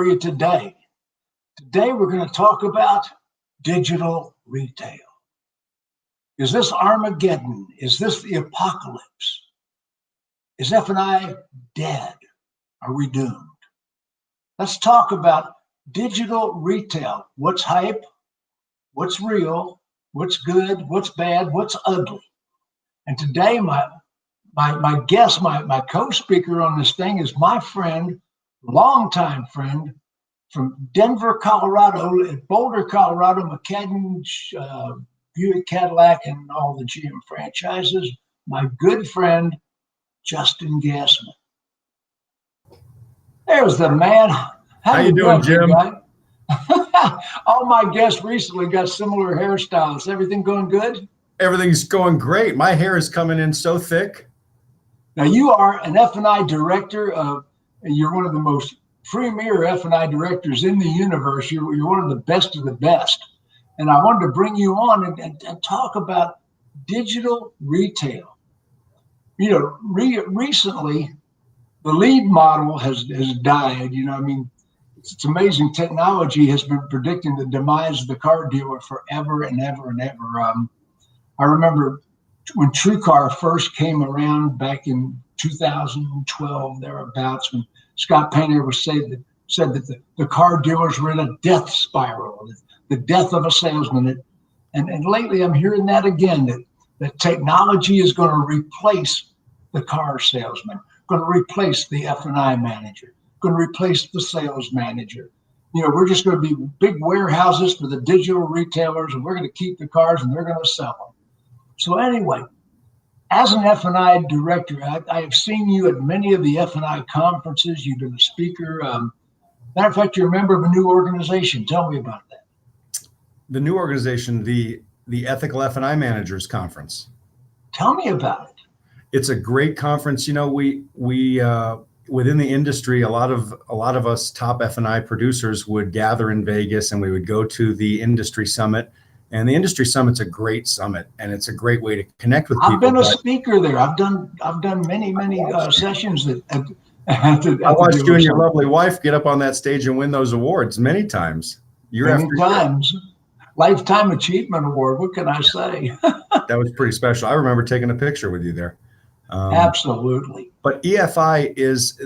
for you today. Today, we're going to talk about digital retail. Is this Armageddon? Is this the apocalypse? Is F&I dead? Are we doomed? Let's talk about digital retail. What's hype? What's real? What's good? What's bad? What's ugly? And today, my guest, my co-speaker on this thing is my friend, longtime friend from Denver, Colorado, at Boulder, Colorado, McCaddon Buick Cadillac and all the GM franchises, my good friend, Justin Gasman. There's the man. How you doing, Jim? All my guests recently got similar hairstyles. Everything going good? Everything's going great. My hair is coming in so thick. Now, you are an F&I director and you're one of the most premier F&I directors in the universe. You're one of the best. And I wanted to bring you on and talk about digital retail. You know, recently, the lead model has died. You know, I mean, it's amazing. Technology has been predicting the demise of the car dealer forever and ever and ever. I remember when TrueCar first came around back in 2012, thereabouts, when Scott Painter said that the car dealers were in a death spiral, the death of a salesman. And lately I'm hearing that again, that technology is going to replace the car salesman, going to replace the F&I manager, going to replace the sales manager. You know, we're just going to be big warehouses for the digital retailers, and we're going to keep the cars and they're going to sell them. So anyway, as an F&I director, I have seen you at many of the F&I conferences. You've been a speaker. Matter of fact, you're a member of a new organization. Tell me about that. The new organization, the Ethical F&I Managers Conference. Tell me about it. It's a great conference. You know, we within the industry, a lot of us top F&I producers would gather in Vegas, and we would go to the industry summit. And the industry summit's a great summit, and it's a great way to connect with people. I've been a speaker there. I've done many sessions at I watched you and your lovely wife get up on that stage and win those awards many times. Many times. Lifetime Achievement Award. What can I say? That was pretty special. I remember taking a picture with you there. Absolutely. But EFI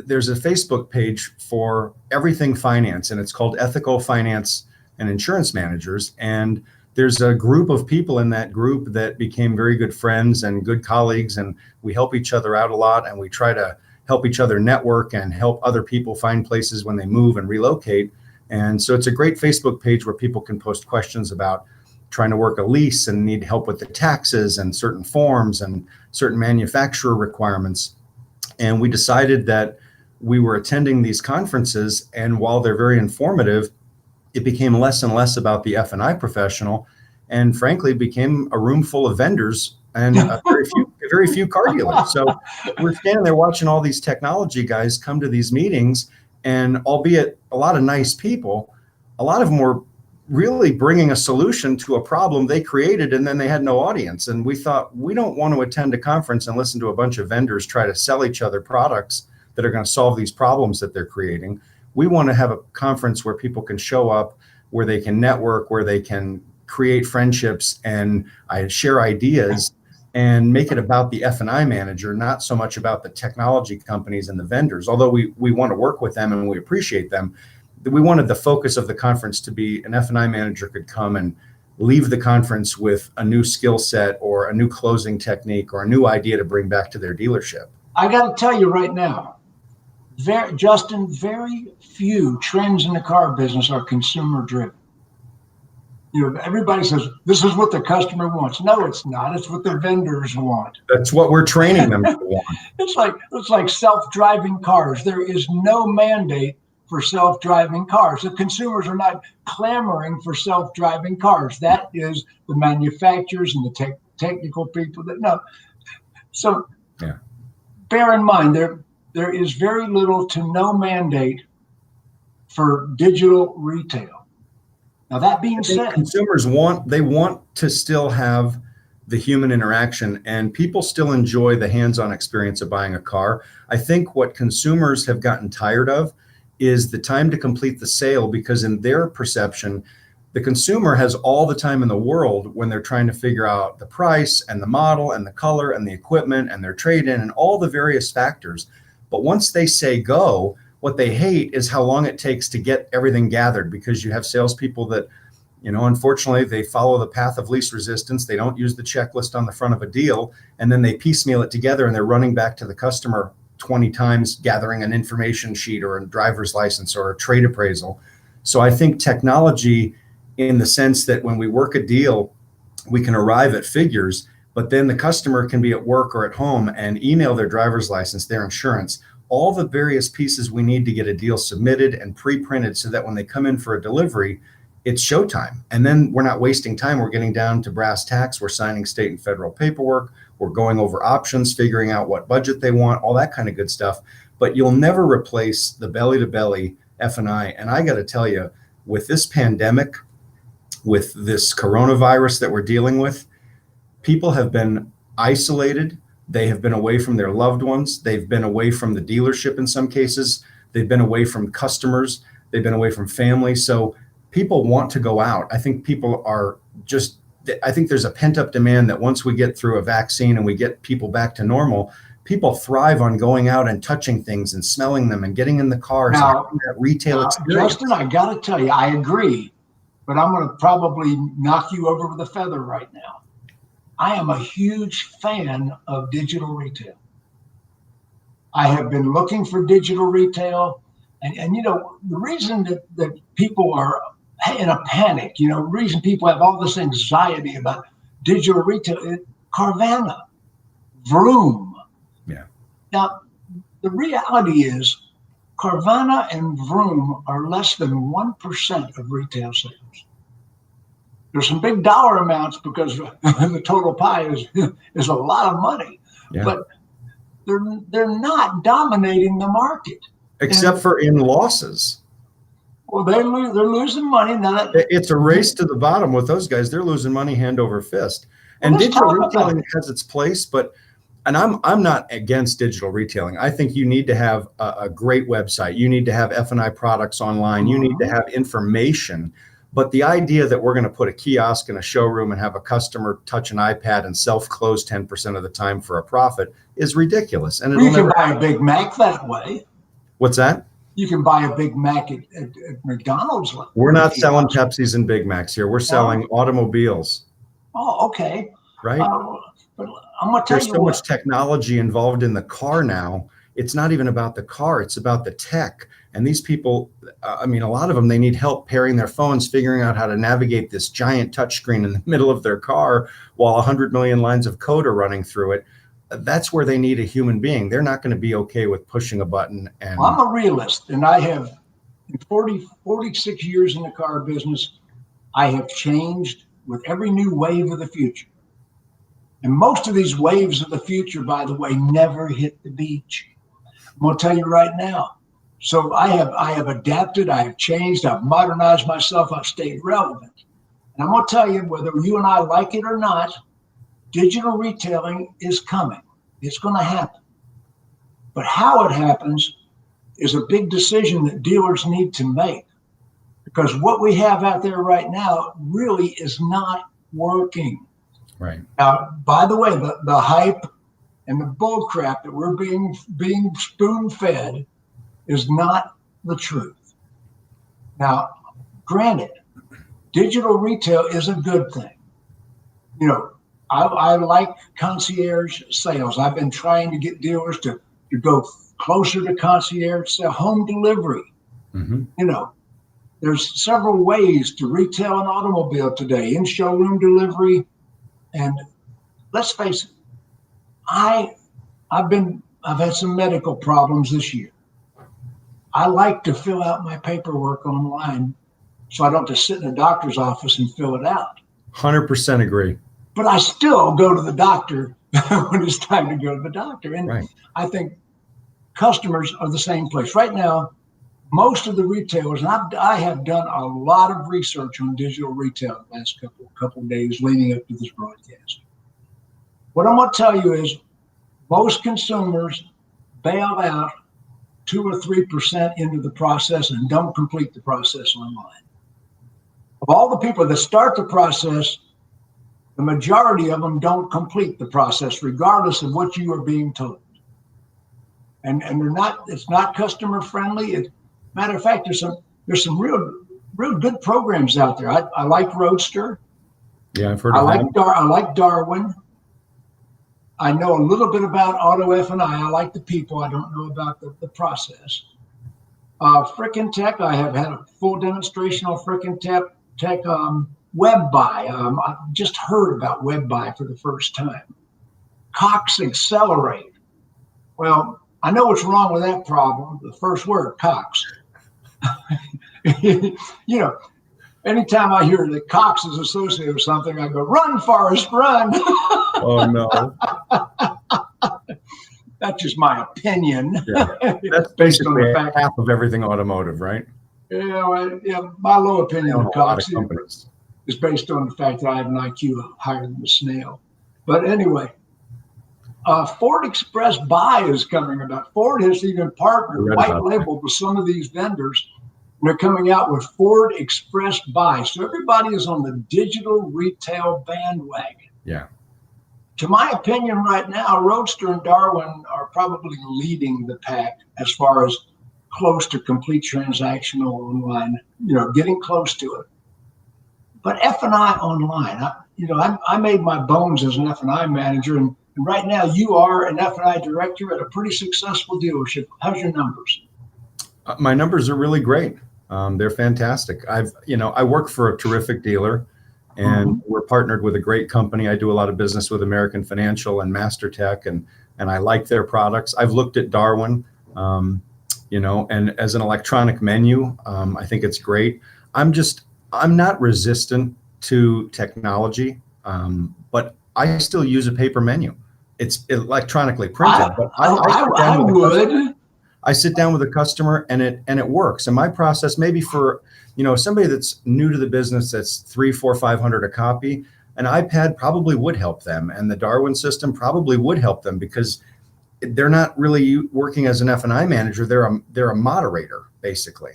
there's a Facebook page for everything finance, and it's called Ethical Finance and Insurance Managers. And there's a group of people in that group that became very good friends and good colleagues, and we help each other out a lot, and we try to help each other network and help other people find places when they move and relocate. And so it's a great Facebook page where people can post questions about trying to work a lease and need help with the taxes and certain forms and certain manufacturer requirements. And we decided that we were attending these conferences, and while they're very informative, it became less and less about the F&I professional, and frankly became a room full of vendors and very few car dealers. So we're standing there watching all these technology guys come to these meetings, and albeit a lot of nice people, a lot of them were really bringing a solution to a problem they created, and then they had no audience. And we thought, we don't want to attend a conference and listen to a bunch of vendors try to sell each other products that are going to solve these problems that they're creating. We want to have a conference where people can show up, where they can network, where they can create friendships and share ideas, and make it about the F&I manager, not so much about the technology companies and the vendors. Although we want to work with them and we appreciate them, we wanted the focus of the conference to be an F&I manager could come and leave the conference with a new skill set or a new closing technique or a new idea to bring back to their dealership. I got to tell you right now, Justin, very few trends in the car business are consumer driven. You know, everybody says this is what the customer wants. No, it's not. It's what the vendors want. That's what we're training them to want. It's like self-driving cars. There is no mandate for self-driving cars. The consumers are not clamoring for self-driving cars. That is the manufacturers and the technical people that know. So yeah. Bear in mind, there is very little to no mandate for digital retail. Now, that being said, consumers want to still have the human interaction, and people still enjoy the hands-on experience of buying a car. I think what consumers have gotten tired of is the time to complete the sale, because in their perception, the consumer has all the time in the world when they're trying to figure out the price and the model and the color and the equipment and their trade-in and all the various factors. But once they say go, what they hate is how long it takes to get everything gathered, because you have salespeople that, unfortunately, they follow the path of least resistance. They don't use the checklist on the front of a deal, and then they piecemeal it together and they're running back to the customer 20 times, gathering an information sheet or a driver's license or a trade appraisal. So I think technology, in the sense that when we work a deal, we can arrive at figures, but then the customer can be at work or at home and email their driver's license, their insurance, all the various pieces we need to get a deal submitted and pre-printed, so that when they come in for a delivery, it's showtime. And then we're not wasting time. We're getting down to brass tacks. We're signing state and federal paperwork. We're going over options, figuring out what budget they want, all that kind of good stuff. But you'll never replace the belly-to-belly F&I. And I got to tell you, with this pandemic, with this coronavirus that we're dealing with, people have been isolated. They have been away from their loved ones. They've been away from the dealership in some cases. They've been away from customers. They've been away from family. So people want to go out. I think I think there's a pent-up demand that once we get through a vaccine and we get people back to normal, people thrive on going out and touching things and smelling them and getting in the cars. Now, and that retail experience. Justin, I got to tell you, I agree, but I'm going to probably knock you over with a feather right now. I am a huge fan of digital retail. I have been looking for digital retail, and the reason that people are in a panic, the reason people have all this anxiety about digital retail, Carvana, Vroom. Yeah. Now, the reality is Carvana and Vroom are less than 1% of retail sales. There's some big dollar amounts because the total pie is a lot of money, but they're not dominating the market. Except for in losses. Well, they're losing money now. It's a race to the bottom with those guys. They're losing money hand over fist. And digital retailing has its place, and I'm not against digital retailing. I think you need to have a great website. You need to have F&I products online. You need to have information. But the idea that we're going to put a kiosk in a showroom and have a customer touch an iPad and self-close 10% of the time for a profit is ridiculous. And you can buy a Big Mac that way. What's that? You can buy a Big Mac at McDonald's. We're not selling Pepsis and Big Macs here. We're selling automobiles. Oh, okay. Right? But I'm going to tell you There's so much technology involved in the car now. It's not even about the car. It's about the tech. And these people, a lot of them, they need help pairing their phones, figuring out how to navigate this giant touchscreen in the middle of their car while 100 million lines of code are running through it. That's where they need a human being. They're not going to be okay with pushing a button. And I'm a realist, and I have, in 46 years in the car business, I have changed with every new wave of the future. And most of these waves of the future, by the way, never hit the beach. I'm going to tell you right now. So I have adapted, I have changed, I've modernized myself, I've stayed relevant. And I'm going to tell you, whether you and I like it or not, digital retailing is coming. It's going to happen. But how it happens is a big decision that dealers need to make, because what we have out there right now really is not working. Right. Now, by the way, the hype and the bull crap that we're being spoon-fed is not the truth. Now, granted, digital retail is a good thing. I like concierge sales. I've been trying to get dealers to go closer to concierge sale, home delivery. Mm-hmm. There's several ways to retail an automobile today, in showroom delivery. And let's face it, I've had some medical problems this year. I like to fill out my paperwork online so I don't have to sit in a doctor's office and fill it out. 100% agree. But I still go to the doctor when it's time to go to the doctor. And right. I think customers are the same place. Right now, most of the retailers, and I have done a lot of research on digital retail the last couple of days leading up to this broadcast. What I'm going to tell you is most consumers bail out 2 or 3% into the process and don't complete the process online. Of all the people that start the process, the majority of them don't complete the process, regardless of what you are being told. And it's not customer friendly. Matter of fact, there's some real good programs out there. I like Roadster. Yeah, I've heard of that. I like Darwin. I know a little bit about Auto F&I. I like the people. I don't know about the process. Frickin' Tech, I have had a full demonstration of Frickin' Tech Web Buy. I just heard about Web Buy for the first time. Cox Accelerate. Well, I know what's wrong with that problem. The first word, Cox. Anytime I hear that Cox is associated with something, I go, run, Forrest, run. Oh, no. That's just my opinion. Yeah. That's based on basically the fact half of everything automotive, right? My low opinion of Cox companies is based on the fact that I have an IQ higher than the snail. But anyway, Ford Express Buy is coming about. Ford has even partnered, white labeled with some of these vendors. They're coming out with Ford Express Buy. So everybody is on the digital retail bandwagon. Yeah. To my opinion right now, Roadster and Darwin are probably leading the pack as far as close to complete transactional online, getting close to it. But F&I online, I made my bones as an F&I manager, and right now you are an F&I director at a pretty successful dealership. How's your numbers? My numbers are really great. They're fantastic. I work for a terrific dealer, and we're partnered with a great company. I do a lot of business with American Financial and MasterTech, and I like their products. I've looked at Darwin, and as an electronic menu, I think it's great. I'm not resistant to technology, but I still use a paper menu. It's electronically printed, but I sit down with a customer and it works. And my process, maybe for somebody that's new to the business, that's $300, $400, $500 a copy, an iPad probably would help them, and the Darwin system probably would help them because they're not really working as an F&I manager. They're a moderator basically.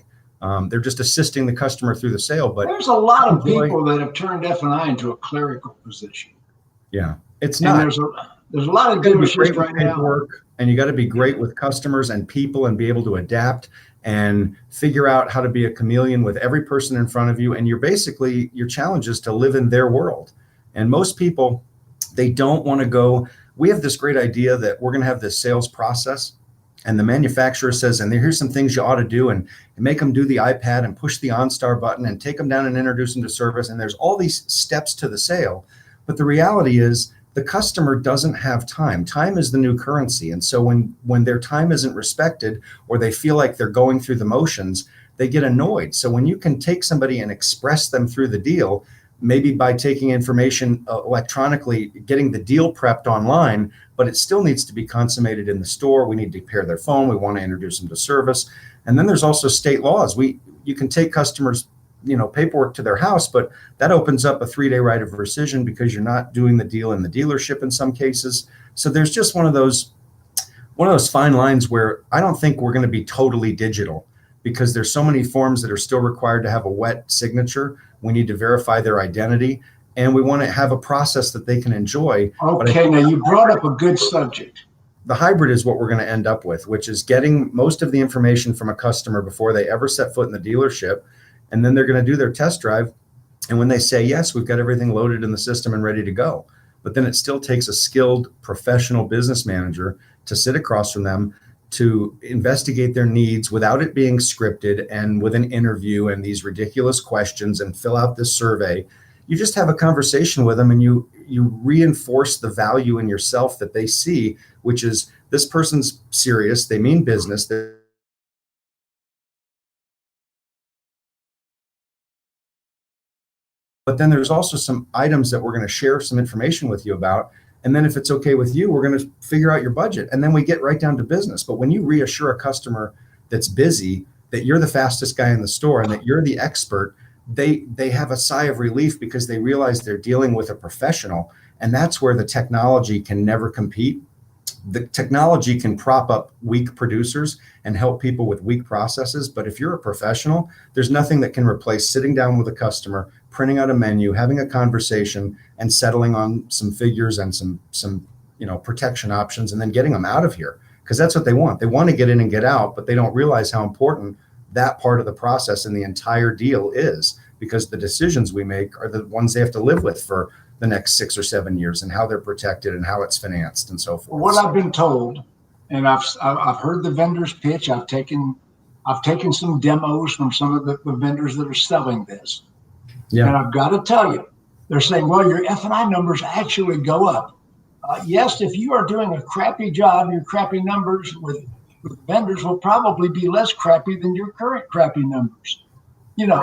They're just assisting the customer through the sale. But there's a lot of people that have turned F&I into a clerical position. Yeah, it's not. And there's a lot of dealerships right now. And you got to be great with customers and people and be able to adapt and figure out how to be a chameleon with every person in front of you. And your challenge is to live in their world. And most people, they don't want to go. We have this great idea that we're going to have this sales process, and the manufacturer says, and here's some things you ought to do, and make them do the iPad and push the OnStar button and take them down and introduce them to service. And there's all these steps to the sale. But the reality is the customer doesn't have time. Time is the new currency. And so when their time isn't respected, or they feel like they're going through the motions, they get annoyed. So when you can take somebody and express them through the deal, maybe by taking information electronically, getting the deal prepped online, but it still needs to be consummated in the store. We need to pair their phone. We want to introduce them to service. And then there's also state laws. You can take customers, paperwork to their house, but that opens up a 3-day right of rescission because you're not doing the deal in the dealership in some cases. So there's just one of those fine lines where I don't think we're going to be totally digital, because there's so many forms that are still required to have a wet signature. We need to verify their identity, and we want to have a process that they can enjoy. Okay, now you brought up a good subject. The hybrid is what we're going to end up with, which is getting most of the information from a customer before they ever set foot in the dealership. And then they're going to do their test drive. And when they say, yes, we've got everything loaded in the system and ready to go. But then it still takes a skilled professional business manager to sit across from them to investigate their needs without it being scripted and with an interview and these ridiculous questions and fill out this survey. You just have a conversation with them, and you reinforce the value in yourself that they see, which is this person's serious, they mean business. But then there's also some items that we're going to share some information with you about. And then if it's okay with you, we're going to figure out your budget. And then we get right down to business. But when you reassure a customer that's busy that you're the fastest guy in the store and that you're the expert, they have a sigh of relief because they realize they're dealing with a professional. And that's where the technology can never compete. the technology can prop up weak producers and help people with weak processes. But if you're a professional, there's nothing that can replace sitting down with a customer, printing out a menu, having a conversation, and settling on some figures and some protection options, and then getting them out of here. Because that's what they want. They want to get in and get out, but they don't realize how important that part of the process and the entire deal is, because the decisions we make are the ones they have to live with for the next 6 or 7 years, and how they're protected and how it's financed and so forth. What I've been told, and I've heard the vendors pitch. I've taken some demos from some of the vendors that are selling this. Yeah. And I've got to tell you, they're saying, well, your F&I numbers actually go up. Yes, if you are doing a crappy job, your crappy numbers with vendors will probably be less crappy than your current crappy numbers. Yeah,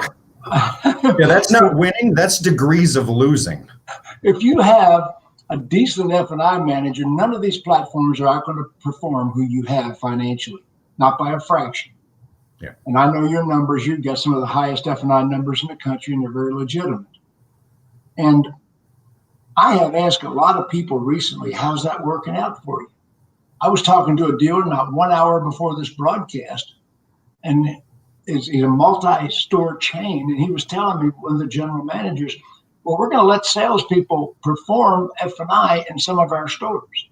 that's not winning. That's degrees of losing. If you have a decent F&I manager, none of these platforms are going to perform who you have financially, not by a fraction. Yeah. And I know your numbers. You've got some of the highest F&I numbers in the country, and they're very legitimate. And I have asked a lot of people recently, how's that working out for you? I was talking to a dealer not 1 hour before this broadcast, and he's a multi-store chain, and he was telling me, one of the general managers, well, we're going to let salespeople perform F&I in some of our stores.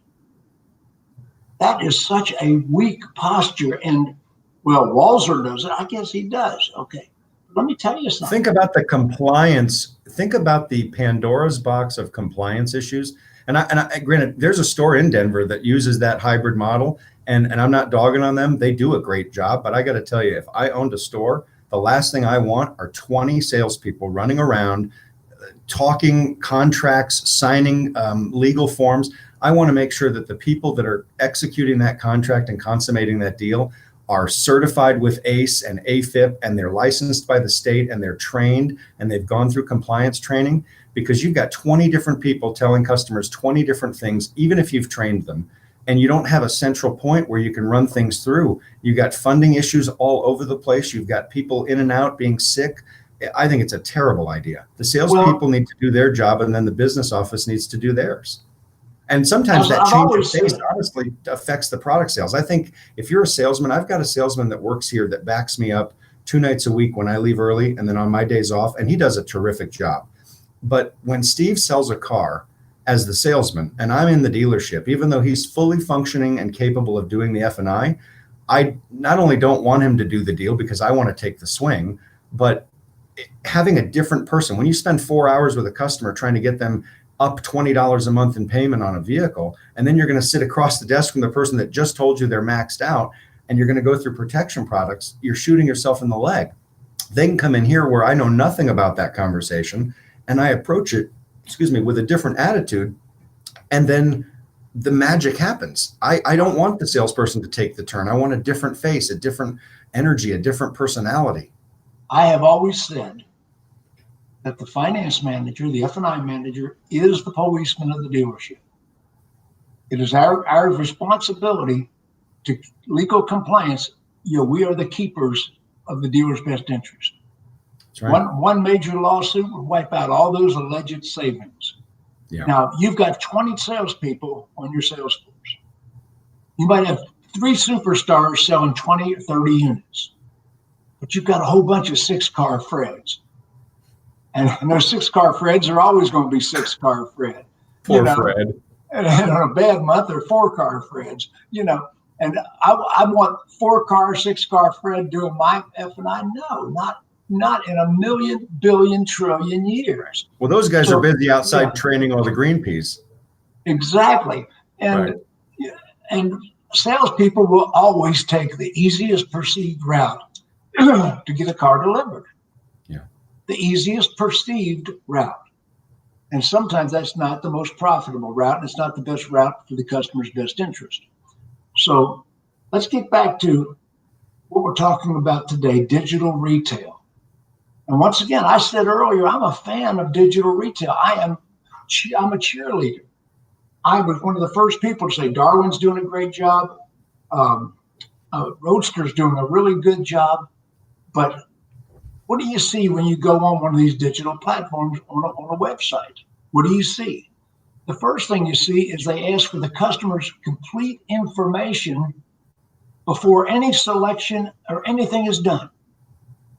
That is such a weak posture. And, well, Walzer does it. I guess he does. Okay. Let me tell you something. Think about the compliance. Think about the Pandora's box of compliance issues. And I granted, there's a store in Denver that uses that hybrid model, and I'm not dogging on them. They do a great job. But I got to tell you, if I owned a store, the last thing I want are 20 salespeople running around, talking contracts, signing legal forms. I want to make sure that the people that are executing that contract and consummating that deal are certified with ACE and AFIP, and they're licensed by the state, and they're trained, and they've gone through compliance training, because you've got 20 different people telling customers 20 different things, even if you've trained them, and you don't have a central point where you can run things through. You've got funding issues all over the place. You've got people in and out being sick. I think it's a terrible idea. The salespeople need to do their job, and then the business office needs to do theirs. And sometimes that change of pace honestly affects the product sales. I think if you're a salesman, I've got a salesman that works here that backs me up 2 nights a week when I leave early, and then on my days off, and he does a terrific job. But when Steve sells a car as the salesman, and I'm in the dealership, even though he's fully functioning and capable of doing the F&I not only don't want him to do the deal because I want to take the swing, but having a different person, when you spend 4 hours with a customer trying to get them up $20 a month in payment on a vehicle, and then you're going to sit across the desk from the person that just told you they're maxed out, and you're going to go through protection products, you're shooting yourself in the leg. They can come in here where I know nothing about that conversation, and I approach it, with a different attitude, and then the magic happens. I don't want the salesperson to take the turn. I want a different face, a different energy, a different personality. I have always said that the finance manager, the F&I manager, is the policeman of the dealership. It is our responsibility to legal compliance. We are the keepers of the dealer's best interest. That's right. One major lawsuit would wipe out all those alleged savings. Yeah. Now, you've got 20 salespeople on your sales force. You might have 3 superstars selling 20 or 30 units, but you've got a whole bunch of 6-car Freds. And those 6-car Freds are always going to be 6-car Fred. Poor Fred. And on a bad month, they're 4-car Freds. And I want 4-car, 6-car Fred doing my F&I. No, not in a million, billion, trillion years. Well, those guys are busy outside training all the green peas. Exactly. And salespeople will always take the easiest perceived route to get a car delivered. The easiest perceived route. And sometimes that's not the most profitable route, and it's not the best route for the customer's best interest. So let's get back to what we're talking about today, digital retail. And once again, I said earlier, I'm a fan of digital retail. I'm a cheerleader. I was one of the first people to say Darwin's doing a great job. Roadster's doing a really good job. But what do you see when you go on one of these digital platforms on a website? What do you see? the first thing you see is they ask for the customer's complete information before any selection or anything is done.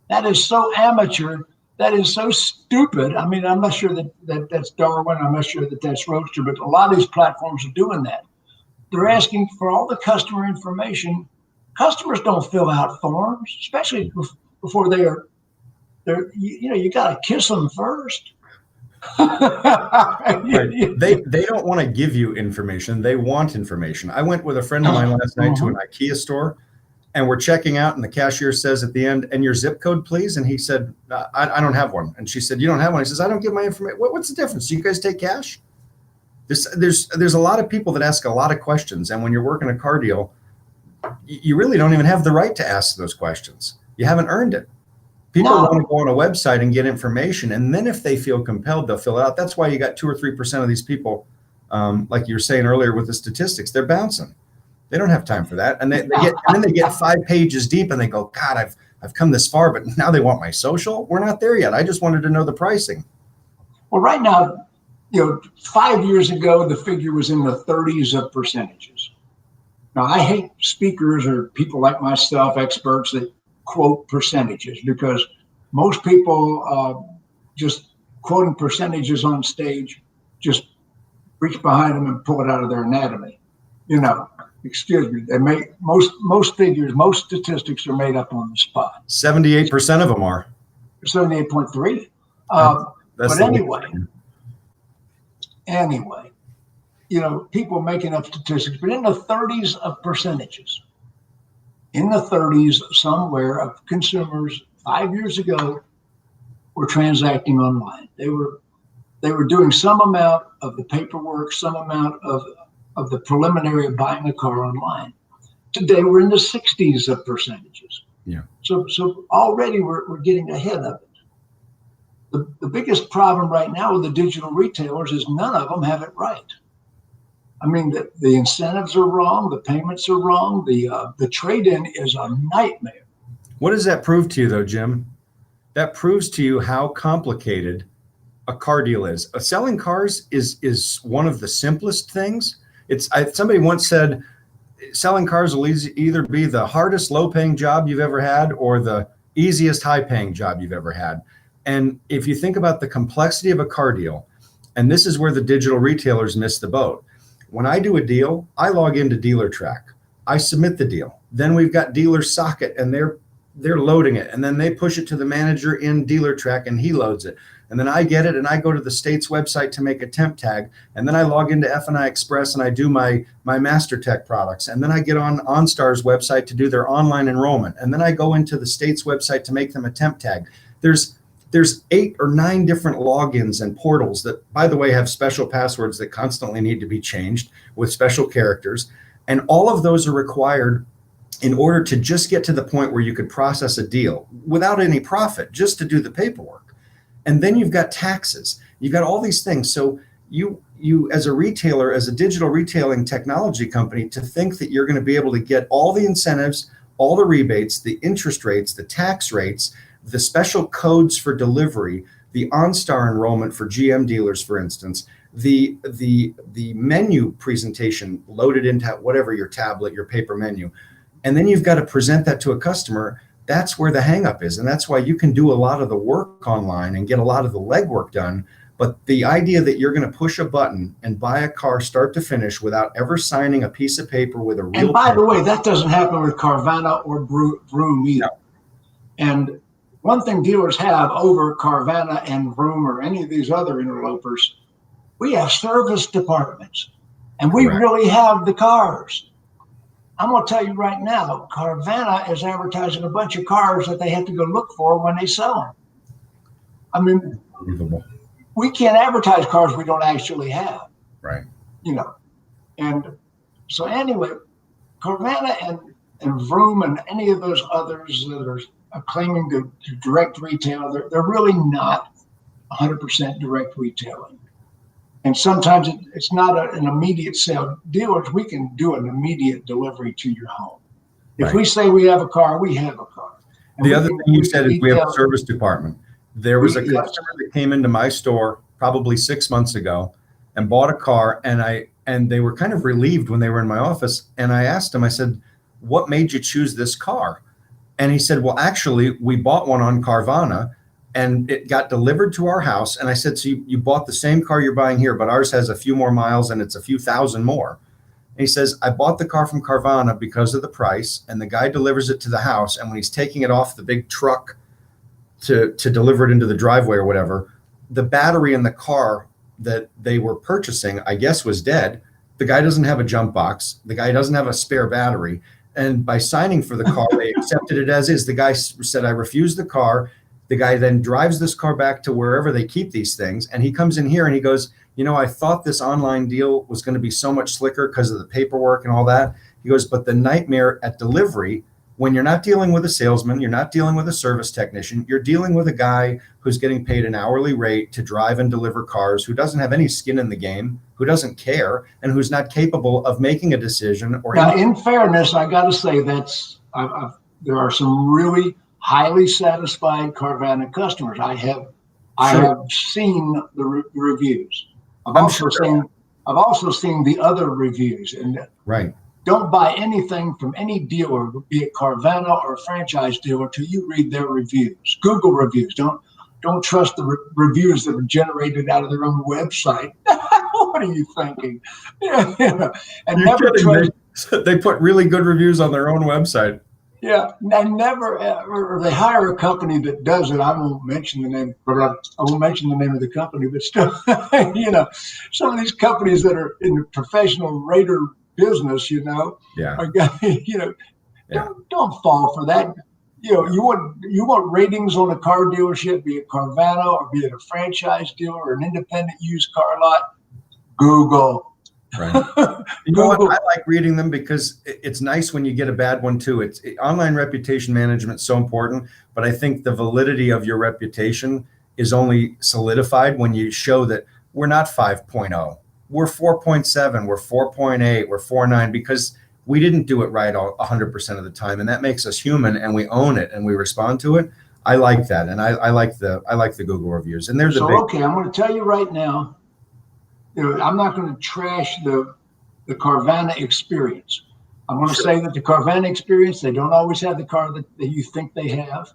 That is so amateur. That is so stupid. I mean, I'm not sure that that's Darwin. I'm not sure that that's Roadster, but a lot of these platforms are doing that. They're asking for all the customer information. Customers don't fill out forms, especially before they're you got to kiss them first. Right. They don't want to give you information. They want information. I went with a friend of mine last night to an IKEA store, and we're checking out, and the cashier says at the end, "And your zip code, please?" And he said, I don't have one. And she said, "You don't have one?" He says, "I don't give my information." What's the difference? Do you guys take cash? There's a lot of people that ask a lot of questions, and when you're working a car deal, you really don't even have the right to ask those questions. You haven't earned it. People want to go on a website and get information, and then if they feel compelled, they'll fill it out. That's why you got 2 or 3% of these people, like you were saying earlier with the statistics, they're bouncing. They don't have time for that, and then they get 5 pages deep, and they go, "God, I've come this far, but now they want my social." We're not there yet. I just wanted to know the pricing. Well, right now, 5 years ago, the figure was in the 30s of percentages. Now, I hate speakers or people like myself, experts that quote percentages, because most people just quoting percentages on stage just reach behind them and pull it out of their anatomy. Excuse me. They make most figures, most statistics are made up on the spot. 78% of them are. 78.3. But anyway, people making up statistics, but in the 30s of percentages. In the 30s, somewhere, of consumers 5 years ago were transacting online. They were doing some amount of the paperwork, some amount of the preliminary of buying a car online. Today, we're in the 60s of percentages. Yeah. So already we're getting ahead of it. The biggest problem right now with the digital retailers is none of them have it right. I mean, the incentives are wrong, the payments are wrong, the trade-in is a nightmare. What does that prove to you, though, Jim? That proves to you how complicated a car deal is. Selling cars is one of the simplest things. Somebody once said, selling cars will either be the hardest low-paying job you've ever had or the easiest high-paying job you've ever had. And if you think about the complexity of a car deal, and this is where the digital retailers miss the boat. When I do a deal, I log into DealerTrack. I submit the deal. Then we've got Dealer Socket, and they're loading it. And then they push it to the manager in DealerTrack, and he loads it. And then I get it, and I go to the state's website to make a temp tag. And then I log into F&I Express, and I do my MasterTech products. And then I get on OnStar's website to do their online enrollment. And then I go into the state's website to make them a temp tag. There's 8 or 9 different logins and portals that, by the way, have special passwords that constantly need to be changed with special characters. And all of those are required in order to just get to the point where you could process a deal without any profit, just to do the paperwork. And then you've got taxes. You've got all these things. So you as a retailer, as a digital retailing technology company, to think that you're going to be able to get all the incentives, all the rebates, the interest rates, the tax rates, the special codes for delivery, the OnStar enrollment for GM dealers, for instance, the menu presentation loaded into whatever your tablet, your paper menu, and then you've got to present that to a customer. That's where the hangup is, and that's why you can do a lot of the work online and get a lot of the legwork done. But the idea that you're going to push a button and buy a car start to finish without ever signing a piece of paper with a real. And by the way, that doesn't happen with Carvana or Vroom either. No. And one thing dealers have over Carvana and Vroom or any of these other interlopers, we have service departments, and we really have the cars. I'm going to tell you right now, Carvana is advertising a bunch of cars that they have to go look for when they sell them. I mean, we can't advertise cars we don't actually have. Right. And so anyway, Carvana and Vroom and any of those others that are claiming to direct retail, they're really not 100% direct retailing. And sometimes it's not an immediate sale. Dealers, we can do an immediate delivery to your home. If we say we have a car, we have a car. And the other thing you said is we have a service department. There was a customer that came into my store probably 6 months ago, and bought a car, and they were kind of relieved when they were in my office. And I asked him, I said, what made you choose this car? And he said, well, actually, we bought one on Carvana and it got delivered to our house. And I said, so you bought the same car you're buying here, but ours has a few more miles and it's a few thousand more. And he says, I bought the car from Carvana because of the price, and the guy delivers it to the house. And when he's taking it off the big truck to deliver it into the driveway or whatever, the battery in the car that they were purchasing, I guess, was dead. The guy doesn't have a jump box. The guy doesn't have a spare battery. And by signing for the car, they accepted it as is. The guy said, I refused the car. The guy then drives this car back to wherever they keep these things. And he comes in here and he goes, you know, I thought this online deal was going to be so much slicker because of the paperwork and all that. He goes, but the nightmare at delivery, when you're not dealing with a salesman, you're not dealing with a service technician, you're dealing with a guy who's getting paid an hourly rate to drive and deliver cars, who doesn't have any skin in the game, who doesn't care, and who's not capable of making a decision. Or now, in fairness, I got to say there are some really highly satisfied Carvana customers. I have seen the reviews. I've also seen the other reviews, and right. Don't buy anything from any dealer, be it Carvana or a franchise dealer, till you read their reviews. Google reviews. Don't trust the reviews that are generated out of their own website. What are you thinking? And You're never kidding. trust. They put really good reviews on their own website. Yeah, and never, or they hire a company that does it. I won't mention the name, but I won't mention the name of the company. But still, some of these companies that are in the professional rater business, yeah, don't fall for that. You want ratings on a car dealership, be it Carvana or be it a franchise dealer or an independent used car lot. Google. Right. You know what? I like reading them because it's nice when you get a bad one too. Online reputation management is so important, but I think the validity of your reputation is only solidified when you show that we're not 5.0, we're 4.7, we're 4.8, we're 4.9, because we didn't do it right 100% of the time, and that makes us human, and we own it and we respond to it. I like that, and I like the Google reviews. And there's okay. I'm going to tell you right now. I'm not going to trash the Carvana experience. I'm going to say that the Carvana experience, they don't always have the car that you think they have.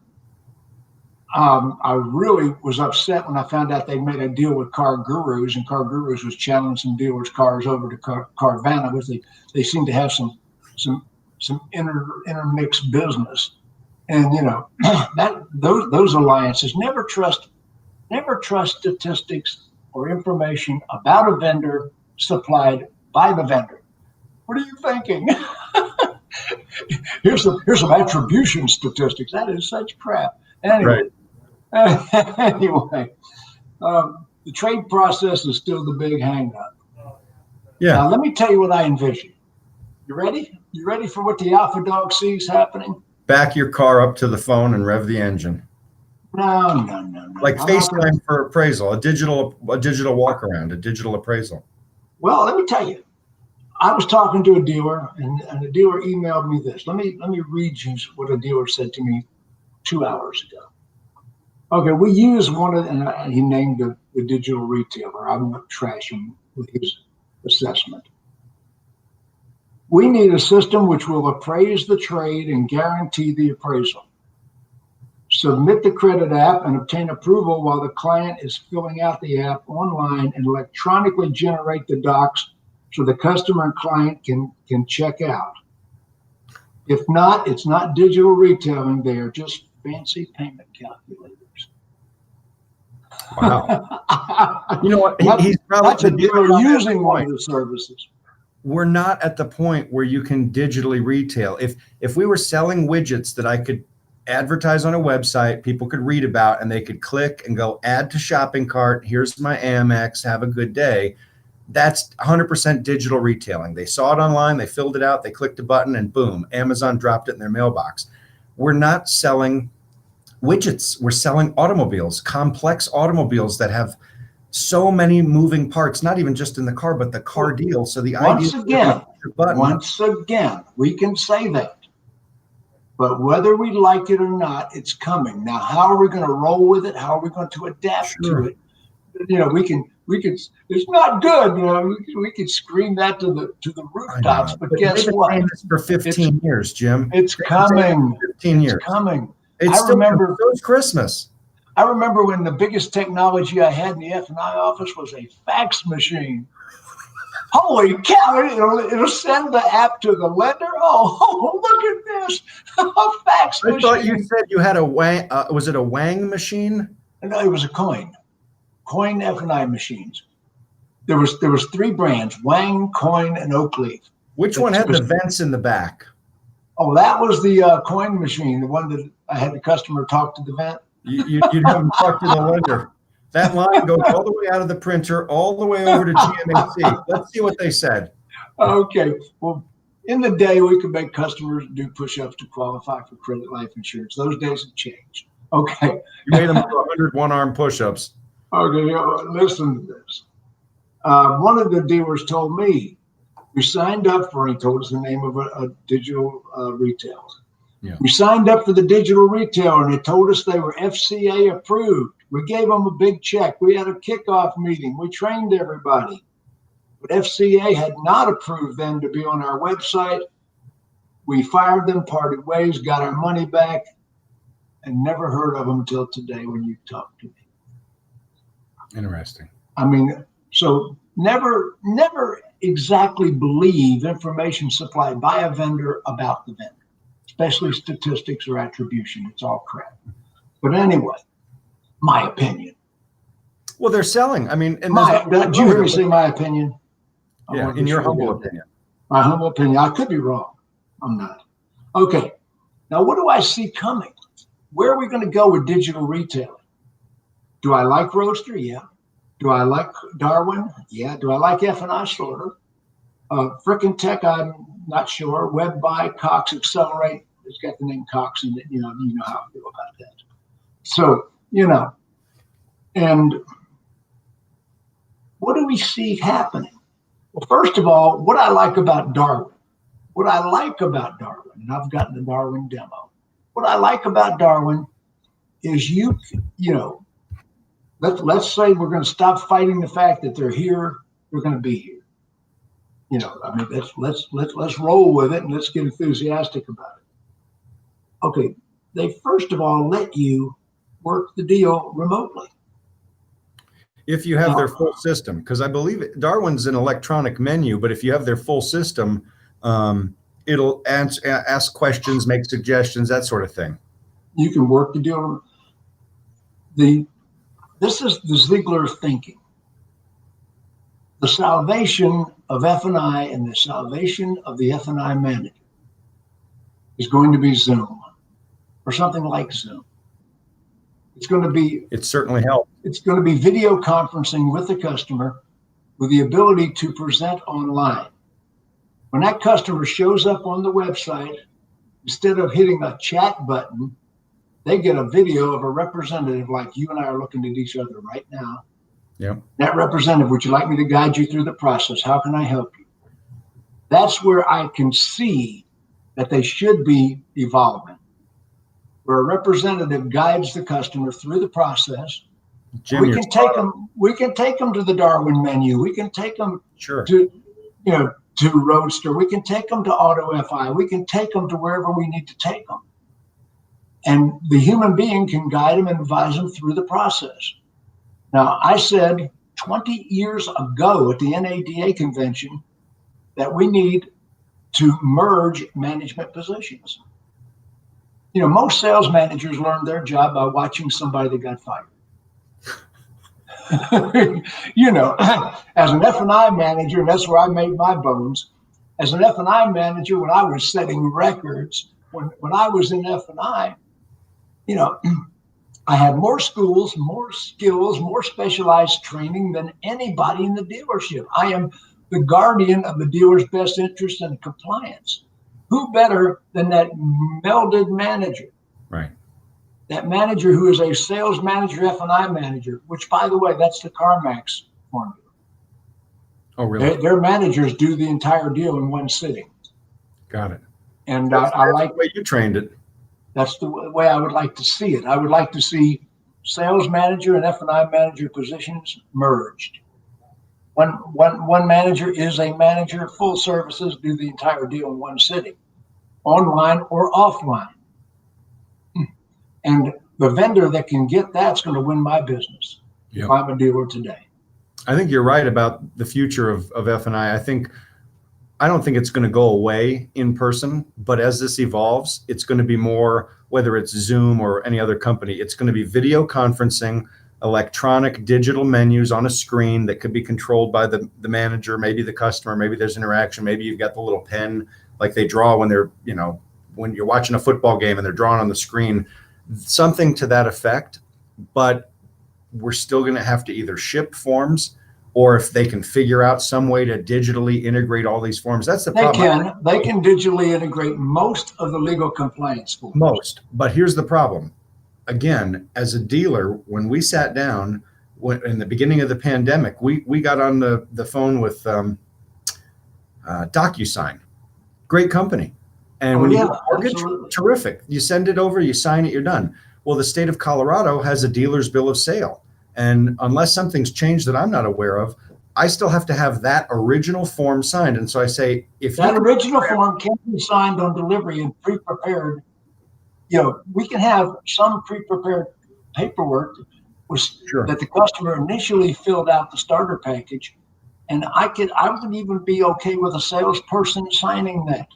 I really was upset when I found out they made a deal with Car Gurus, and Car Gurus was channeling some dealers' cars over to Carvana, because they seem to have some intermixed business. And those alliances, never trust statistics or information about a vendor supplied by the vendor. What are you thinking? Here's some attribution statistics. That is such crap. Anyway, the trade process is still the big hang up. Yeah. Now, let me tell you what I envision. You ready? You ready for what the Alpha Dog sees happening? Back your car up to the phone and rev the engine. No. Like FaceTime for appraisal, a digital walk around, a digital appraisal. Well, let me tell you, I was talking to a dealer, and the dealer emailed me this. Let me read you what a dealer said to me 2 hours ago. Okay, we use one of, and he named the digital retailer. I'm not trashing with his assessment. We need a system which will appraise the trade and guarantee the appraisal. Submit the credit app and obtain approval while the client is filling out the app online, and electronically generate the docs so the customer and client can check out. If not, it's not digital retailing. They are just fancy payment calculators. Wow. You know what? He's probably that's a dealer using one of the services. We're not at the point where you can digitally retail. If we were selling widgets that I could advertise on a website, people could read about, and they could click and go add to shopping cart, here's my Amex, have a good day, that's 100% digital retailing. They saw it online, they filled it out, they clicked a button, and boom, Amazon dropped it in their mailbox. We're not selling widgets, we're selling automobiles, complex automobiles that have so many moving parts, not even just in the car, but the car deal. So the once again, we can say that. But whether we like it or not, it's coming. Now, how are we going to roll with it? How are we going to adapt to it? we could, it's not good. We could scream that to the rooftops, but guess they've been what? saying this for 15 years, Jim. It's coming. 15 years. It's coming. It's still remember, so it's Christmas. I remember when the biggest technology I had in the F&I office was a fax machine. Holy cow, it'll send the app to the lender. Oh, look at this, a fax machine. I thought you said you had a Wang, was it a Wang machine? No, it was a Coin F&I machines. There was 3 brands, Wang, Coin, and Oakleaf. Which one had the vents in the back? Oh, that was the Coin machine, the one that I had the customer talk to the vent. You'd have them talk to the lender. That line goes all the way out of the printer, all the way over to GMC. Let's see what they said. Okay. Well, in the day, we could make customers do push-ups to qualify for credit life insurance. Those days have changed. Okay. You made them do 100 one-arm push-ups. Okay. Listen to this. One of the dealers told me, we signed up for, he told us the name of a digital retailer. Yeah. We signed up for the digital retailer, and they told us they were FCA approved. We gave them a big check. We had a kickoff meeting. We trained everybody. But FCA had not approved them to be on our website. We fired them, parted ways, got our money back, and never heard of them until today when you talked to me. Interesting. I mean, so never exactly believe information supplied by a vendor about the vendor, especially statistics or attribution. It's all crap. But anyway, my opinion. Well, they're selling. I mean, and did you hear me say my opinion? Yeah, in your humble opinion. My humble opinion. I could be wrong. I'm not. Okay. Now, what do I see coming? Where are we going to go with digital retailing? Do I like Roadster? Yeah. Do I like Darwin? Yeah. Do I like F&I Sorter? Frickin' Tech, I'm not sure. Web Buy, Cox, Accelerate. It's got the name Cox in it. You know how I feel about that. So, and what do we see happening? Well, first of all, what I like about Darwin, and I've gotten the Darwin demo. What I like about Darwin is let's say we're going to stop fighting the fact that they're here. They're going to be here. I mean, let's roll with it and let's get enthusiastic about it. Okay, they first of all let you work the deal remotely. If you have their full system, because I believe Darwin's an electronic menu, but if you have their full system, it'll ask questions, make suggestions, that sort of thing. You can work the deal. This is the Ziegler thinking. The salvation of F&I and the salvation of the F&I manager is going to be Zoom or something like Zoom. It's going to be. It certainly helps. It's going to be video conferencing with the customer with the ability to present online. When that customer shows up on the website, instead of hitting a chat button, they get a video of a representative like you and I are looking at each other right now. Yeah. That representative, would you like me to guide you through the process? How can I help you? That's where I can see that they should be evolving, where a representative guides the customer through the process. Jim, we can take them to the Darwin menu. We can take them to Roadster. We can take them to Auto FI. We can take them to wherever we need to take them. And the human being can guide them and advise them through the process. Now, I said 20 years ago at the NADA convention that we need to merge management positions. Most sales managers learned their job by watching somebody that got fired. As an F&I manager, and that's where I made my bones. As an F&I manager, when I was setting records, when I was in F&I, I had more schools, more skills, more specialized training than anybody in the dealership. I am the guardian of the dealer's best interest and compliance. Who better than that melded manager? Right. That manager who is a sales manager, F&I manager, which, by the way, that's the CarMax formula. Oh, really? Their managers do the entire deal in one sitting. Got it. And I like the way you trained it. That's the way I would like to see it. I would like to see sales manager and F&I manager positions merged. One manager is a manager, full services, do the entire deal in one city, online or offline. And the vendor that can get that's going to win my business. Yep. If I'm a dealer today. I think you're right about the future of F&I. I don't think it's going to go away in person, but as this evolves, it's going to be more, whether it's Zoom or any other company, it's going to be video conferencing, electronic digital menus on a screen that could be controlled by the manager, maybe the customer, maybe there's interaction, maybe you've got the little pen like they draw when they're, when you're watching a football game and they're drawing on the screen, something to that effect. But we're still going to have to either ship forms, or if they can figure out some way to digitally integrate all these forms. That's the problem. They can digitally integrate most of the legal compliance forms. Most, but here's the problem. Again, as a dealer, when we sat down in the beginning of the pandemic, we got on the phone with DocuSign, great company. And when you get a mortgage, absolutely. Terrific. You send it over, you sign it, you're done. Well, the state of Colorado has a dealer's bill of sale. And unless something's changed that I'm not aware of, I still have to have that original form signed. And so I say, if that original form can be signed on delivery and pre-prepared, we can have some pre-prepared paperwork that the customer initially filled out the starter package. And I would even be okay with a salesperson signing that.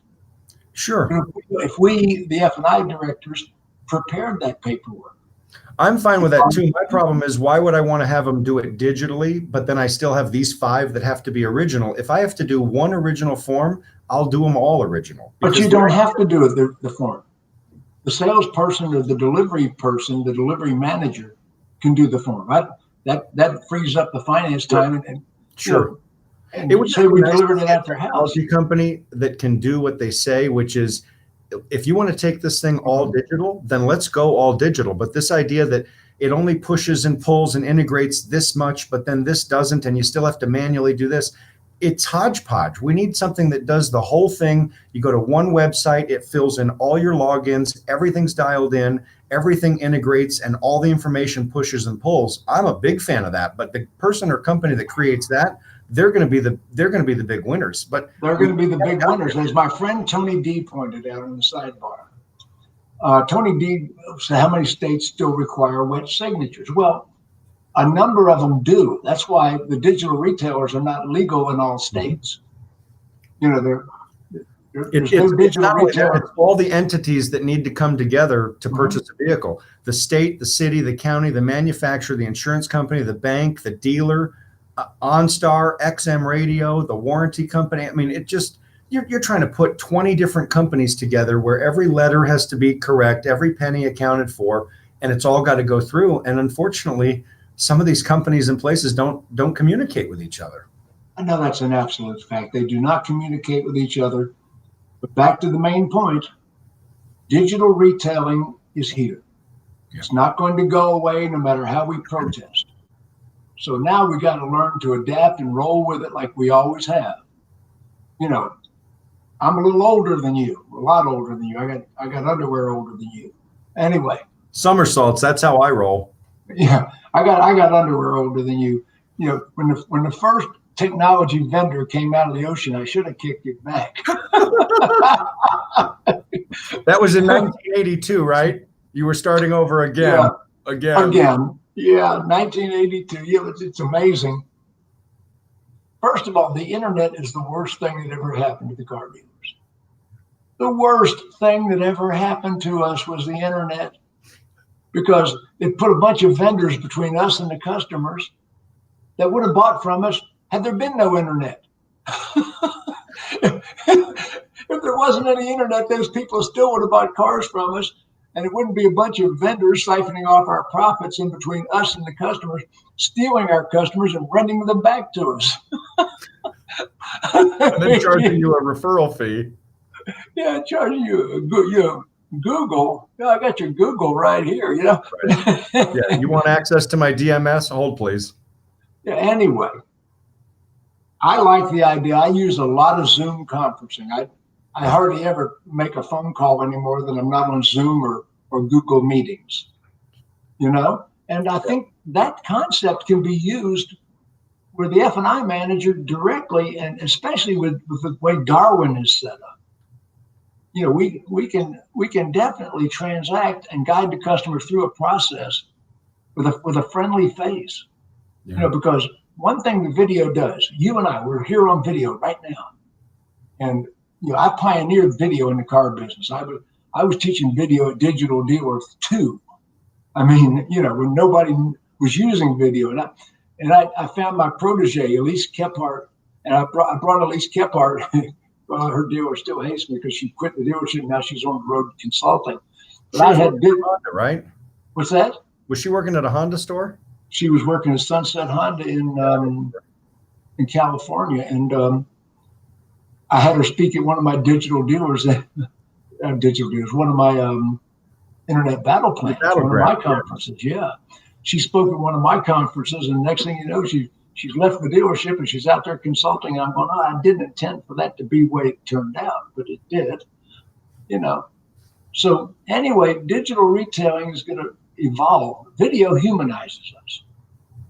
Sure. If we, the F&I directors, prepared that paperwork. I'm fine with that too. My problem is, why would I want to have them do it digitally, but then I still have these 5 that have to be original? If I have to do one original form, I'll do them all original. But you don't have to do it, the form. The salesperson or the delivery person, the delivery manager, can do the form. Right? That frees up the finance time. And sure. And it would say we delivered it at their house. A company that can do what they say, which is, if you want to take this thing all digital, then let's go all digital. But this idea that it only pushes and pulls and integrates this much, but then this doesn't, and you still have to manually do this, it's hodgepodge. We need something that does the whole thing. You go to one website, it fills in all your logins, everything's dialed in, everything integrates, and all the information pushes and pulls. I'm a big fan of that, but the person or company that creates that, they're going to be the big winners. But they're going to be the big winners, as my friend Tony D pointed out in the sidebar. Tony D said, how many states still require wet signatures? Well, a number of them do. That's why the digital retailers are not legal in all states. It's all the entities that need to come together to purchase a vehicle: the state, the city, the county, the manufacturer, the insurance company, the bank, the dealer, OnStar, XM Radio, the warranty company. I mean, you're trying to put 20 different companies together where every letter has to be correct, every penny accounted for, and it's all got to go through. And unfortunately, some of these companies and places don't communicate with each other. I know that's an absolute fact. They do not communicate with each other. But back to the main point, digital retailing is here. Yeah. It's not going to go away no matter how we protest. So now we got to learn to adapt and roll with it like we always have. I'm a little older than you, a lot older than you. I got underwear older than you. Anyway. Somersaults, that's how I roll. Yeah, I got underwear older than you. When the first technology vendor came out of the ocean, I should have kicked it back. That was in 1982, right? You were starting over again. Yeah. Again. Yeah, 1982. Yeah, it's amazing. First of all, the internet is the worst thing that ever happened to the car dealers. The worst thing that ever happened to us was the internet, because it put a bunch of vendors between us and the customers that would have bought from us had there been no internet. If there wasn't any internet, those people still would have bought cars from us, and it wouldn't be a bunch of vendors siphoning off our profits in between us and the customers, stealing our customers and renting them back to us. And then charging you a referral fee. Yeah, charging you Google. I got your Google right here. Right. Yeah, you want access to my DMS? Hold, please. Yeah. Anyway, I like the idea. I use a lot of Zoom conferencing. I hardly ever make a phone call anymore than I'm not on Zoom or Google Meetings. And I think that concept can be used with the F&I manager directly, and especially with the way Darwin is set up. We can definitely transact and guide the customer through a process with a friendly face. Yeah. Because one thing the video does, you and we're here on video right now, and I pioneered video in the car business. I was teaching video at Digital Dealer 2. I mean, when nobody was using video, and I found my protege, Elise Kephart, and I brought Elise Kephart. Well, her dealer still hates me because she quit the dealership. Now she's on the road consulting. But I had Honda, right? What's that? Was she working at a Honda store? She was working at Sunset Honda in California, and I had her speak at one of my digital dealers. One of my internet battle plans, one of my conferences. Yeah, she spoke at one of my conferences, and the next thing you know, she's left the dealership and she's out there consulting. I'm going, I didn't intend for that to be the way it turned out, but it did. So anyway, digital retailing is going to evolve. Video humanizes us.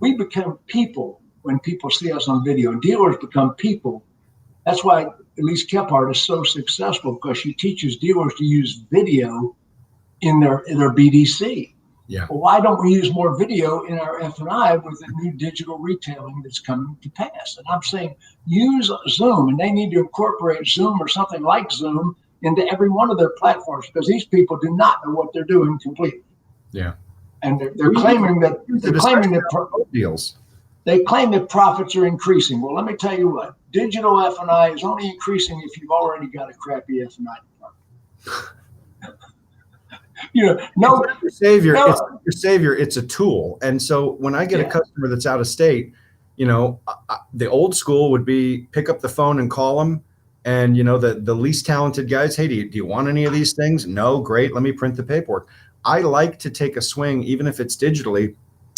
We become people when people see us on video. Dealers become people. That's why Elise Kephart is so successful, because she teaches dealers to use video in their BDC. Yeah. Well, why don't we use more video in our F&I with the new digital retailing that's coming to pass? And I'm saying use Zoom, and they need to incorporate Zoom or something like Zoom into every one of their platforms, because these people do not know what they're doing completely. Yeah. And they're claiming that deals. They claim that profits are increasing. Well, let me tell you what, digital F&I is only increasing if you've already got a crappy F&I department. Your savior. It's a tool. And so when I get a customer that's out of state, the old school would be pick up the phone and call them. And the least talented guys, hey, do you want any of these things? No, great. Let me print the paperwork. I like to take a swing, even if it's digitally,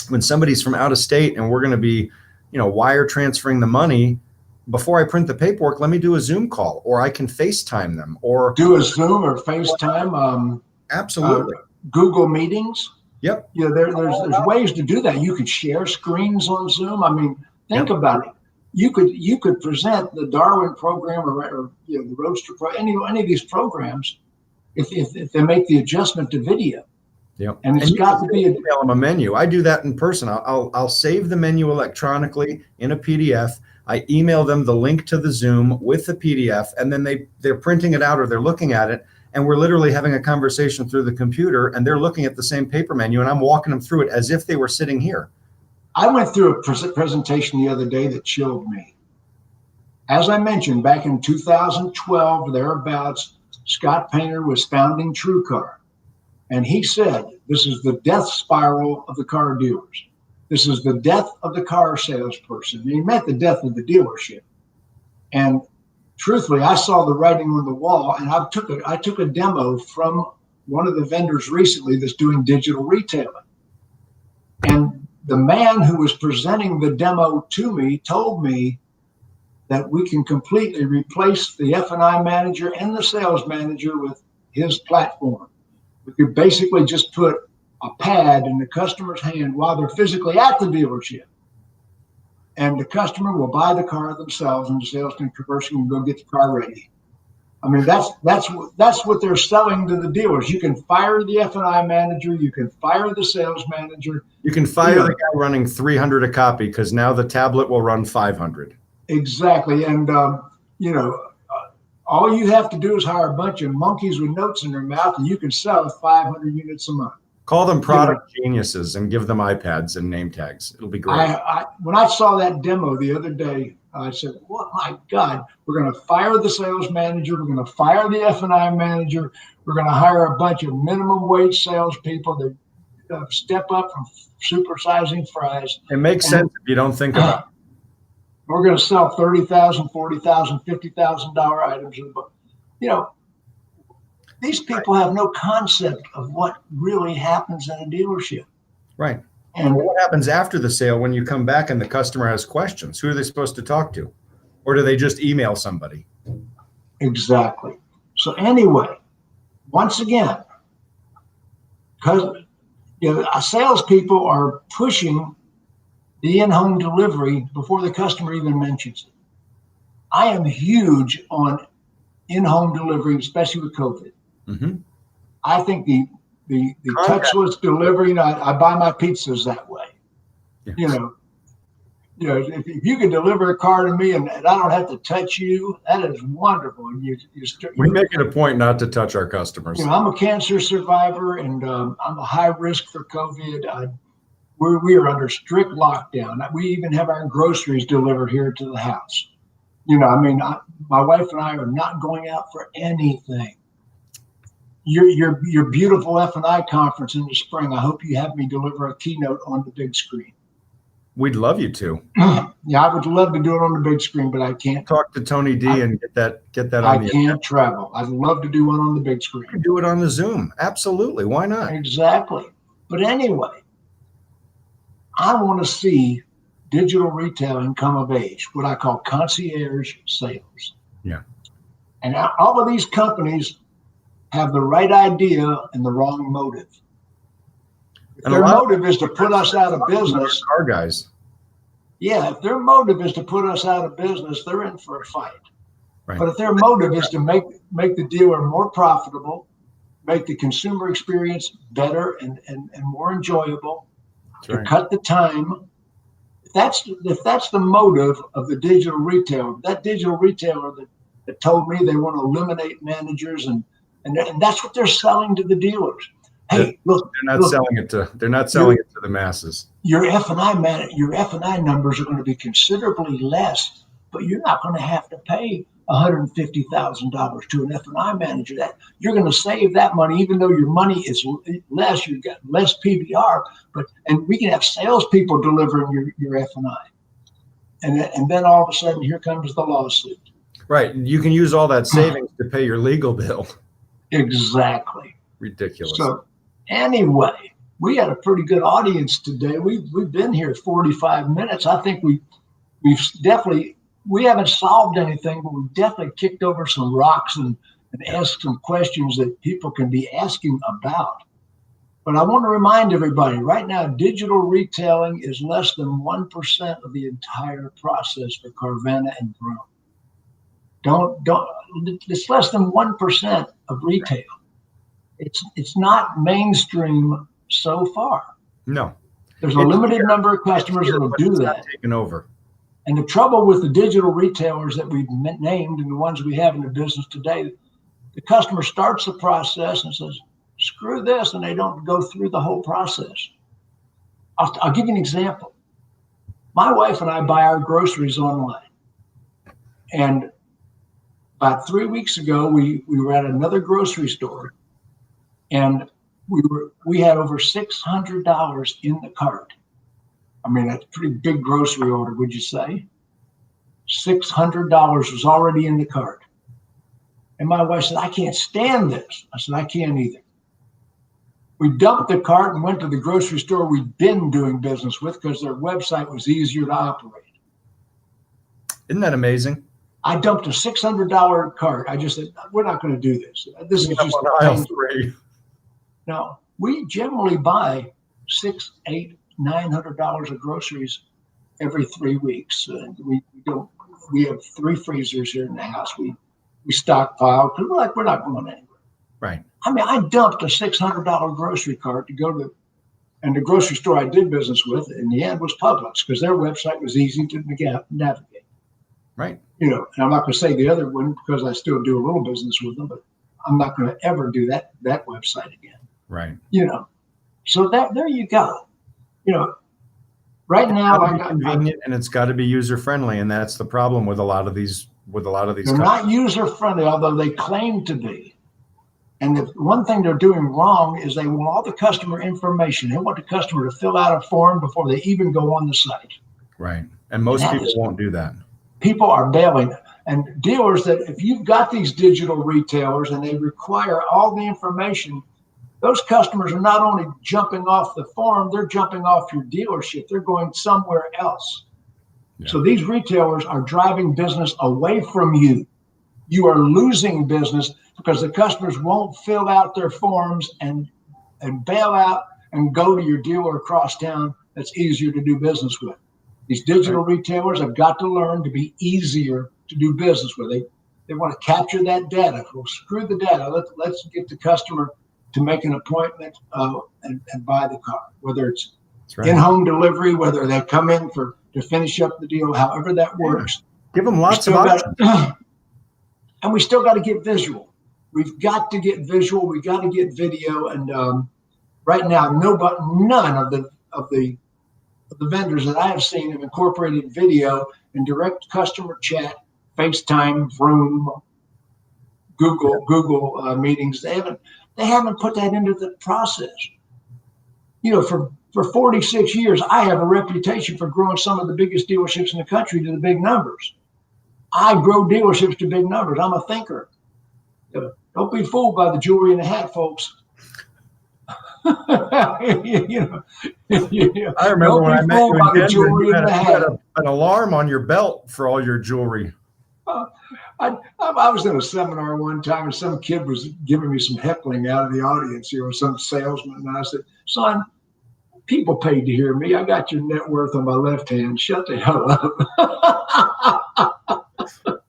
when somebody's from out of state and we're going to be, wire transferring the money. Before I print the paperwork, let me do a Zoom call, or I can FaceTime them, or do a Zoom or FaceTime. Absolutely. Google Meetings. Yep. There's ways to do that. You could share screens on Zoom. I mean, think about it. You could present the Darwin program or the Roadster any of these programs if they make the adjustment to video. Yep. And it's got to be email them a menu. I do that in person. I'll save the menu electronically in a PDF. I email them the link to the Zoom with the PDF, and then they're printing it out or they're looking at it, and we're literally having a conversation through the computer, and they're looking at the same paper menu, and I'm walking them through it as if they were sitting here. I went through a presentation the other day that chilled me. As I mentioned, back in 2012, thereabouts, Scott Painter was founding TrueCar. And he said, this is the death spiral of the car dealers. This is the death of the car salesperson. And he meant the death of the dealership. And truthfully, I saw the writing on the wall, and I took a demo from one of the vendors recently that's doing digital retailing. And the man who was presenting the demo to me told me that we can completely replace the F&I manager and the sales manager with his platform. We could basically just put a pad in the customer's hand while they're physically at the dealership. And the customer will buy the car themselves, and the sales conversion can go get the car ready. I mean, that's what they're selling to the dealers. You can fire the F&I manager. You can fire the sales manager. You can fire the guy running 300 a copy, because now the tablet will run 500. Exactly. And, all you have to do is hire a bunch of monkeys with notes in their mouth, and you can sell 500 units a month. Call them product geniuses and give them iPads and name tags. It'll be great. When I saw that demo the other day, I said, "Oh my God, we're going to fire the sales manager. We're going to fire the F&I manager. We're going to hire a bunch of minimum wage salespeople that step up from supersizing fries." It makes sense if you don't think about it. We're going to sell $30,000, $40,000, $50,000 items. These people have no concept of what really happens in a dealership. Right. And what happens after the sale when you come back and the customer has questions? Who are they supposed to talk to? Or do they just email somebody? Exactly. So anyway, once again, because Salespeople are pushing the in-home delivery before the customer even mentions it. I am huge on in-home delivery, especially with COVID. Mm-hmm. I think the touchless delivery, I buy my pizzas that way. Yes. If you can deliver a car to me and I don't have to touch you, that is wonderful. And we make it a point not to touch our customers. I'm a cancer survivor, and I'm a high risk for COVID. We are under strict lockdown. We even have our groceries delivered here to the house. My wife and I are not going out for anything. Your beautiful F&I conference in the spring, I hope you have me deliver a keynote on the big screen. We'd love you to. Yeah, I would love to do it on the big screen, but I can't. Talk to Tony D and get that on I can't travel. I'd love to do one on the big screen. You can do it on the Zoom. Absolutely. Why not? Exactly. But anyway, I want to see digital retailing come of age, what I call concierge sales. Yeah. And all of these companies have the right idea and the wrong motive. If their motive is to put us out of business, car guys. Yeah, if their motive is to put us out of business, they're in for a fight. Right. But if their motive is to make the dealer more profitable, make the consumer experience better and more enjoyable, to cut the time, if that's the motive of the digital retailer, that digital retailer that told me they want to eliminate managers and that's what they're selling to the dealers. Hey, look, they're not selling it to the masses. Your F&I numbers are going to be considerably less, but you're not going to have to pay $150,000 to an F&I manager. That you're going to save that money, even though your money is less. You've got less PBR, and we can have salespeople delivering your F&I, and then all of a sudden here comes the lawsuit. Right, you can use all that savings to pay your legal bill. Exactly. Ridiculous. So anyway, we had a pretty good audience today. We've been here 45 minutes. I think we haven't solved anything, but we've definitely kicked over some rocks and asked some questions that people can be asking about. But I want to remind everybody right now, digital retailing is less than 1% of the entire process for Carvana and Grown. It's less than 1% of retail. It's not mainstream so far. No. There's a limited number of customers that will do that. Taken over. And the trouble with the digital retailers that we've named and the ones we have in the business today, the customer starts the process and says, screw this, and they don't go through the whole process. I'll give you an example. My wife and I buy our groceries online. And about 3 weeks ago, we were at another grocery store, and we had over $600 in the cart. I mean, that's a pretty big grocery order, would you say? $600 was already in the cart. And my wife said, I can't stand this. I said, I can't either. We dumped the cart and went to the grocery store we'd been doing business with because their website was easier to operate. Isn't that amazing? I dumped a $600 cart. I just said, we're not going to do this. This is just aisle 3. Now, we generally buy $600, $800, $900 of groceries every 3 weeks. We have 3 freezers here in the house. We stockpile because we're not going anywhere. Right. I mean, I dumped a $600 grocery cart to go to, and the grocery store I did business with in the end was Publix because their website was easy to navigate. Right. And I'm not going to say the other one because I still do a little business with them, but I'm not going to ever do that website again. Right. So there you go. Right now it's convenient and it's got to be user friendly, and that's the problem with a lot of these. They're not user friendly, although they claim to be. And the one thing they're doing wrong is they want all the customer information. They want the customer to fill out a form before they even go on the site. Right. And most people won't do that. People are bailing. And dealers that if you've got these digital retailers and they require all the information, those customers are not only jumping off the form, they're jumping off your dealership. They're going somewhere else. Yeah. So these retailers are driving business away from you. You are losing business because the customers won't fill out their forms and bail out and go to your dealer across town that's easier to do business with. These digital retailers have got to learn to be easier to do business with. They want to capture that data. Well, screw the data. Let's get the customer to make an appointment and buy the car, whether it's in-home delivery, whether they come in to finish up the deal, however that works. Give them lots of options. And we still got to get visual. We've got to get visual. We've got to get video. And right now, none of the vendors that I have seen have incorporated video and direct customer chat, FaceTime, Vroom, Google meetings. They haven't put that into the process. For 46 years, I have a reputation for growing some of the biggest dealerships in the country to the big numbers. I grow dealerships to big numbers. I'm a thinker. Don't be fooled by the jewelry in the hat, folks. I remember when I met you in Denver, you had an alarm on your belt for all your jewelry. I was in a seminar one time, and some kid was giving me some heckling out of the audience here, with some salesman, and I said, "Son, people paid to hear me. I got your net worth on my left hand. Shut the hell up."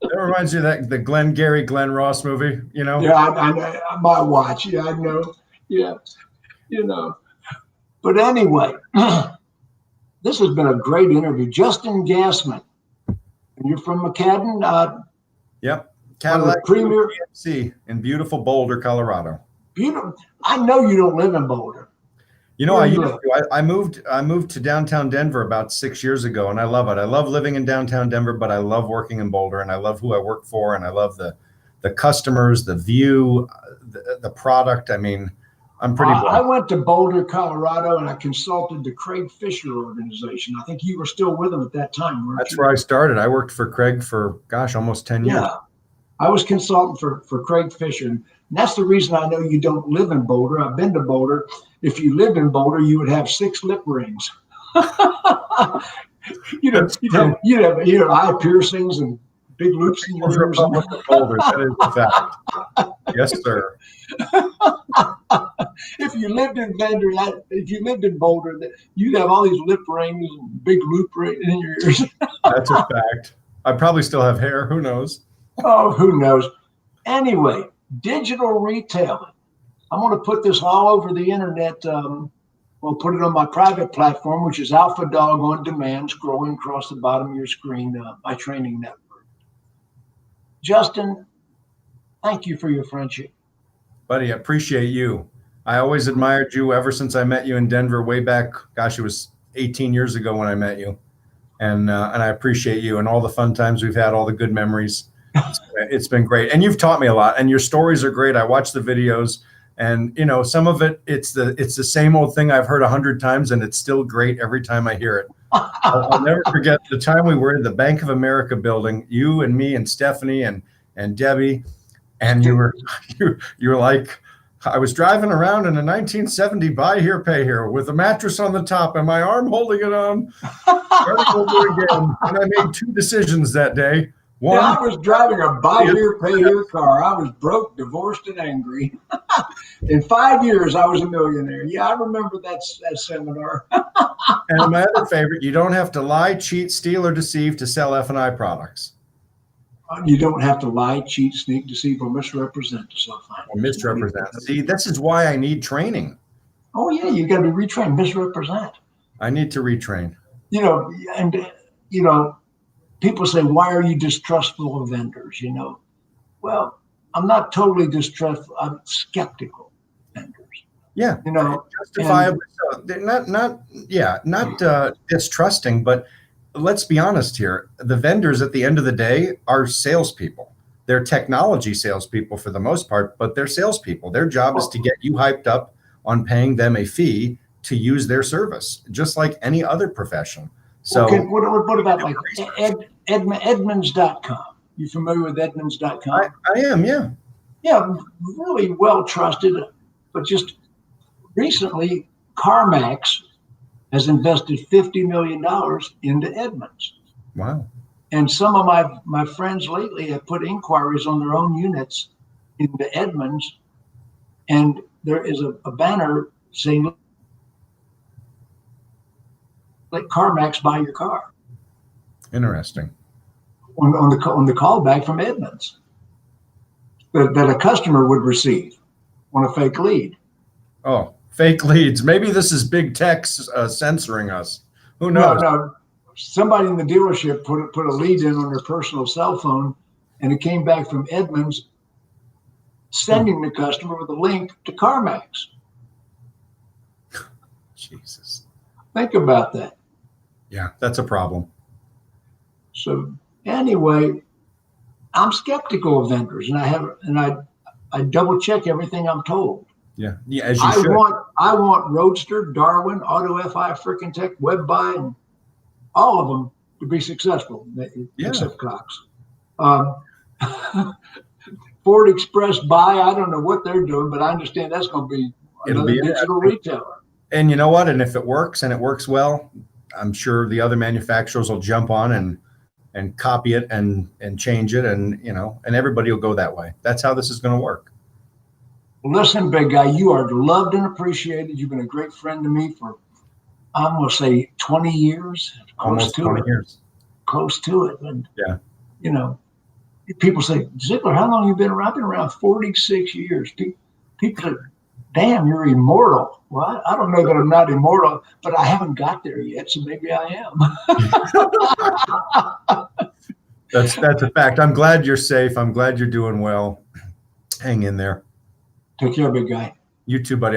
That reminds you of the Glenn Ross movie, Yeah, I might watch. Yeah, I know. Yeah, But anyway, this has been a great interview. Justin Gasman, and you're from McCaddon. Yep, Cadillac Buick GMC in beautiful Boulder, Colorado. Beautiful. I know you don't live in Boulder. I moved to downtown Denver about 6 years ago, and I love it. I love living in downtown Denver, but I love working in Boulder, and I love who I work for, and I love the customers, the view, the product. I mean, I'm pretty blessed. I went to Boulder, Colorado, and I consulted the Craig Fisher organization. I think you were still with them at that time, weren't you? That's where I started. I worked for Craig for, almost 10 years. Yeah, I was consultant for Craig Fisher. And that's the reason I know you don't live in Boulder. I've been to Boulder. If you lived in Boulder, you would have 6 lip rings. you'd have eye piercings and big loops in your ears. Boulder, that is a fact. Yes, sir. If you lived in Boulder, you'd have all these lip rings and big loop in your ears. That's a fact. I probably still have hair. Who knows? Oh, who knows? Anyway, digital retailing. I'm going to put this all over the internet. We'll put it on my private platform, which is Alpha Dawg On Demand, scrolling across the bottom of your screen, my training network. Justin, thank you for your friendship. Buddy, I appreciate you. I always admired you ever since I met you in Denver way back. Gosh, it was 18 years ago when I met you. And I appreciate you and all the fun times we've had, all the good memories. It's been great. And you've taught me a lot, and your stories are great. I watch the videos, and some of it, it's the same old thing I've heard 100 times, and it's still great every time I hear it. I'll never forget the time we were in the Bank of America building, you and me and Stephanie and Debbie, and you were like, I was driving around in a 1970 buy here, pay here with a mattress on the top and my arm holding it on. Starting over again. And I made 2 decisions that day. One, I was driving a buy here, pay here car. I was broke, divorced, and angry. In 5 years, I was a millionaire. Yeah, I remember that seminar. And my other favorite, you don't have to lie, cheat, steal, or deceive to sell F&I products. You don't have to lie, cheat, sneak, deceive, or misrepresent to sell finance. Or misrepresent. See, this is why I need training. Oh, yeah, you got to be retrained. Misrepresent. I need to retrain. People say, why are you distrustful of vendors? Well, I'm not totally distrustful. I'm skeptical of vendors. Yeah, justifiably so. They're not distrusting, but let's be honest here. The vendors at the end of the day are salespeople. They're technology salespeople for the most part, but they're salespeople. Their job is to get you hyped up on paying them a fee to use their service, just like any other profession. So what about like Edmunds.com? You familiar with Edmunds.com? I am, yeah. Yeah, really well trusted, but just recently, CarMax has invested $50 million into Edmunds. Wow. And some of my friends lately have put inquiries on their own units into Edmunds, and there is a banner saying, let CarMax buy your car Interesting. on the callback from Edmunds that a customer would receive on a fake lead. Oh, fake leads. Maybe this is big tech censoring us. Who knows? No. Somebody in the dealership put a lead in on their personal cell phone, and it came back from Edmunds sending the customer with a link to CarMax. Jesus. Think about that. Yeah, that's a problem. So anyway, I'm skeptical of vendors, and I double check everything I'm told. Yeah, as you should. I want Roadster, Darwin, Auto FI, Frickin' Tech, WebBuy, and all of them to be successful, except Cox. Ford Express Buy, I don't know what they're doing, but I understand that's going to be another digital retailer. And you know what? And if it works and it works well, I'm sure the other manufacturers will jump on and copy it and change it, and and everybody will go that way. That's how this is going to work. Listen, big guy, you are loved and appreciated. You've been a great friend to me for, I'm going to say 20 years. Almost 20 years. Close to it. And, yeah. People say, Ziegler, how long have you been around? I've been around 46 years. People say, damn, you're immortal. Well, I don't know that I'm not immortal, but I haven't got there yet, so maybe I am. That's a fact. I'm glad you're safe. I'm glad you're doing well. Hang in there. Take care, big guy. You too, buddy.